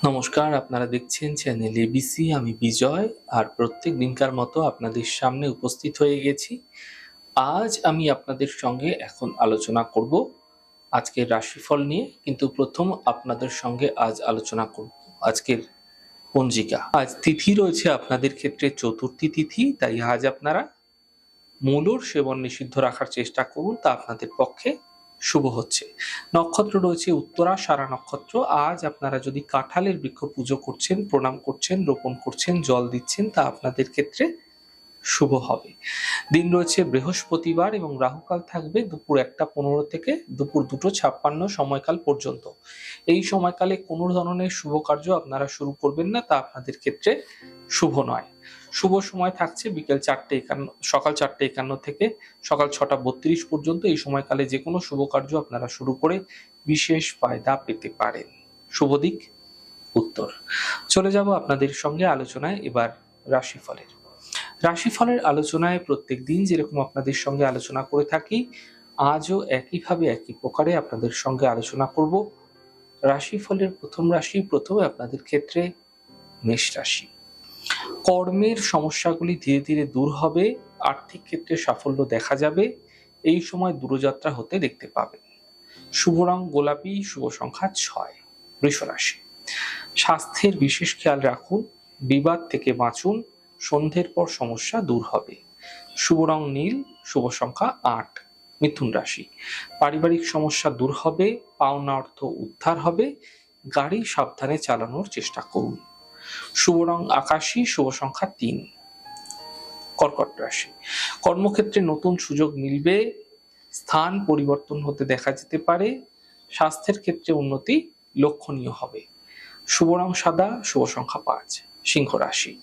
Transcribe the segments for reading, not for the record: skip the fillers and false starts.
নমস্কার, আপনারা দেখছেন চ্যানেল এবিসি। আমি বিজয়, আর প্রত্যেক দিনকার মতো আপনাদের সামনে উপস্থিত হয়ে গেছি। আজ আমি আপনাদের সঙ্গে এখন আলোচনা করব আজকের রাশিফল নিয়ে, কিন্তু প্রথম আপনাদের সঙ্গে আজ আলোচনা করব আজকের পঞ্জিকা। আজ তিথি রয়েছে আপনাদের ক্ষেত্রে চতুর্থী তিথি, তাই আজ আপনারা মূলর সেবন নিষিদ্ধ রাখার চেষ্টা করুন, তা আপনাদের পক্ষে শুভ হচ্ছে। নক্ষত্র রয়েছে উত্তরাষাঢ়া নক্ষত্র। আজ আপনারা যদি কাঁঠালের বৃক্ষ পুজো করছেন, প্রণাম করছেন, রোপণ করছেন, জল দিচ্ছেন, তা আপনাদের ক্ষেত্রে শুভ হবে। দিন রয়েছে বৃহস্পতিবার এবং রাহুকাল থাকবে দুপুর 1টা 15 থেকে দুপুর 2টো 56 সময়কাল পর্যন্ত। এই সময়কালে কোনো ধরনের শুভ কার্য আপনারা শুরু করবেন না, তা আপনাদের ক্ষেত্রে শুভ নয়। শুভ সময় থাকছে বিকেল 4:51, সকাল 4:51 থেকে সকাল 6টা 32 পর্যন্ত। এই সময়কালে যে কোনো শুভ কার্য আপনারা শুরু করে বিশেষ ফায়দা পেতে পারেন। শুভ দিক উত্তর। চলে যাব আপনাদের সঙ্গে আলোচনায় এবার রাশিফলের। রাশিফলের আলোচনায় প্রত্যেক দিন যেরকম আপনাদের সঙ্গে আলোচনা করে থাকি, আজও একইভাবে একই প্রকারে আপনাদের সঙ্গে আলোচনা করব। রাশিফলের প্রথম রাশি, প্রথমে আপনাদের ক্ষেত্রে মেষ রাশি। কর্মের সমস্যাগুলি ধীরে ধীরে দূর হবে, আর্থিক ক্ষেত্রে সাফল্য দেখা যাবে। এই সময় দূরযাত্রা হতে দেখতে পাবেন। শুভ রং গোলাপি, শুভ সংখ্যা 6। বৃষ রাশি। স্বাস্থ্যের বিশেষ খেয়াল রাখুন, বিবাদ থেকে বাঁচুন, সন্ধ্যের পর সমস্যা দূর হবে। শুভ রং নীল, শুভ সংখ্যা 8। মিথুন রাশি। পারিবারিক সমস্যা দূর হবে, পাওনা অর্থ উদ্ধার হবে। গাড়ি সাবধানে চালানোর চেষ্টা করুন। শুভ রং আকাশী, শুভ সংখ্যা 3। কর্কট রাশি। কর্মক্ষেত্রে নতুন সুযোগ মিলবে, স্থান পরিবর্তন হতে দেখা যেতে পারে। স্বাস্থ্যের ক্ষেত্রে উন্নতি লক্ষণীয় হবে। শুভ রং সাদা, শুভ সংখ্যা 5। সিংহ রাশি।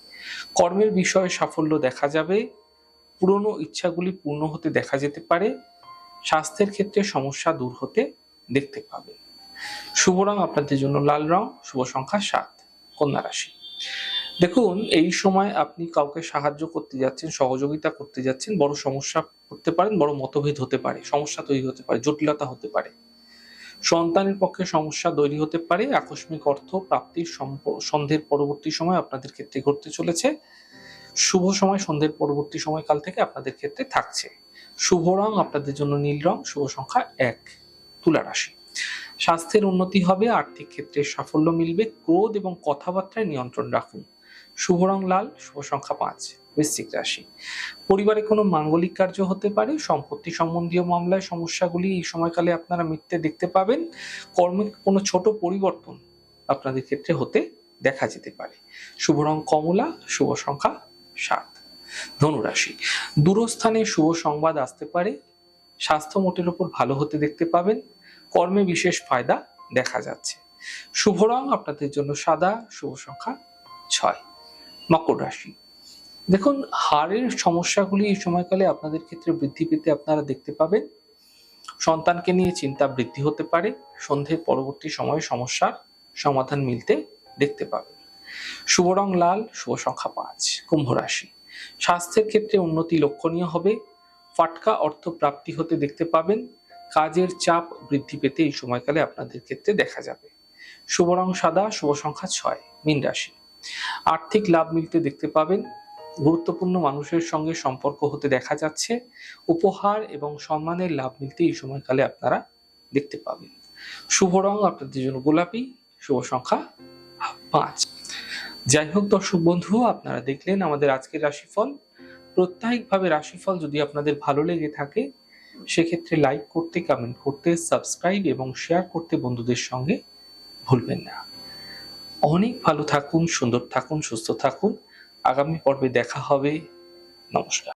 কর্মের বিষয়ে সাফল্য দেখা যাবে, পুরনো ইচ্ছাগুলি পূর্ণ হতে দেখা যেতে পারে। স্বাস্থ্যের ক্ষেত্রে সমস্যা দূর হতে দেখতে পাবে। শুভ রং আপনাদের জন্য লাল রং, শুভ সংখ্যা 7। কন্যা রাশি। দেখুন, এই সময় আপনি কাউকে সাহায্য করতে যাচ্ছেন, সহযোগিতা করতে যাচ্ছেন, বড় সমস্যা করতে পারেন, বড় মতভেদ হতে পারে, সমস্যা তৈরি হতে পারে, জটিলতা হতে পারে। সন্তানের পক্ষে সমস্যা তৈরি হতে পারে। আকস্মিক অর্থ প্রাপ্তির সন্ধ্যের পরবর্তী সময় আপনাদের ক্ষেত্রে ঘটতে চলেছে। শুভ সময় সন্ধ্যের পরবর্তী সময়কাল থেকে আপনাদের ক্ষেত্রে থাকছে। শুভ রং আপনাদের জন্য নীল রং, শুভ সংখ্যা 1। তুলা রাশি। স্বাস্থ্যের উন্নতি হবে, আর্থিক ক্ষেত্রে সাফল্য মিলবে। ক্রোধ এবং কথাবার্তায় নিয়ন্ত্রণ রাখুন। শুভ রং লাল, শুভ সংখ্যা 5। বৃশ্চিক রাশি। পরিবারে কোনো মাঙ্গলিক কার্য হতে পারে। সম্পত্তি সম্বন্ধীয় মামলায় সমস্যাগুলি এই সময়কালে আপনারা মিটতে দেখতে পাবেন। কর্মে কোনো ছোট পরিবর্তন আপনাদের ক্ষেত্রে হতে দেখা যেতে পারে। শুভ রং কমলা, শুভ সংখ্যা 7। ধনুরাশি। দূরস্থানে শুভ সংবাদ আসতে পারে। স্বাস্থ্য মোটের উপর ভালো হতে দেখতে পাবেন। কর্মে বিশেষ ফায়দা দেখা যাচ্ছে। শুভ রং আপনাদের জন্য সাদা, শুভ সংখ্যা 6। মকর রাশি। দেখুন, হাড়ের সমস্যাগুলি এই সময়কালে আপনাদের ক্ষেত্রে বৃদ্ধি পেতে আপনারা দেখতে পাবেন। সন্তানকে নিয়ে চিন্তা বৃদ্ধি হতে পারে। সন্ধ্যের পরবর্তী সময়ে সমস্যার সমাধান মিলতে দেখতে পাবেন। শুভ রং লাল, শুভ সংখ্যা 5। কুম্ভ রাশি। স্বাস্থ্যের ক্ষেত্রে উন্নতি লক্ষণীয় হবে। ফাটকা অর্থ প্রাপ্তি হতে দেখতে পাবেন। কাজের চাপ বৃদ্ধি পেতে এই সময়কালে আপনাদের ক্ষেত্রে দেখা যাবে। শুভ রং সাদা, শুভ সংখ্যা 6। মীন রাশি। আর্থিক লাভ মিলতে দেখতে পাবেন। গুরুত্বপূর্ণ মানুষের সঙ্গে সম্পর্ক হতে দেখা যাচ্ছে। উপহার এবং সম্মানের লাভ মিলতে এই সময়কালে আপনারা দেখতে পাবেন। শুভ রং আপনাদের জন্য গোলাপি, শুভ সংখ্যা 5। যাই হোক দর্শক বন্ধু, আপনারা দেখলেন আমাদের আজকের রাশিফল। প্রত্যেকভাবে রাশিফল যদি আপনাদের ভালো লেগে থাকে, সেক্ষেত্রে লাইক করতে, কমেন্ট করতে, সাবস্ক্রাইব এবং শেয়ার করতে বন্ধুদের সঙ্গে ভুলবেন না। অনেক ভালো থাকুন, সুন্দর থাকুন, সুস্থ থাকুন। আগামী পর্বে দেখা হবে। নমস্কার।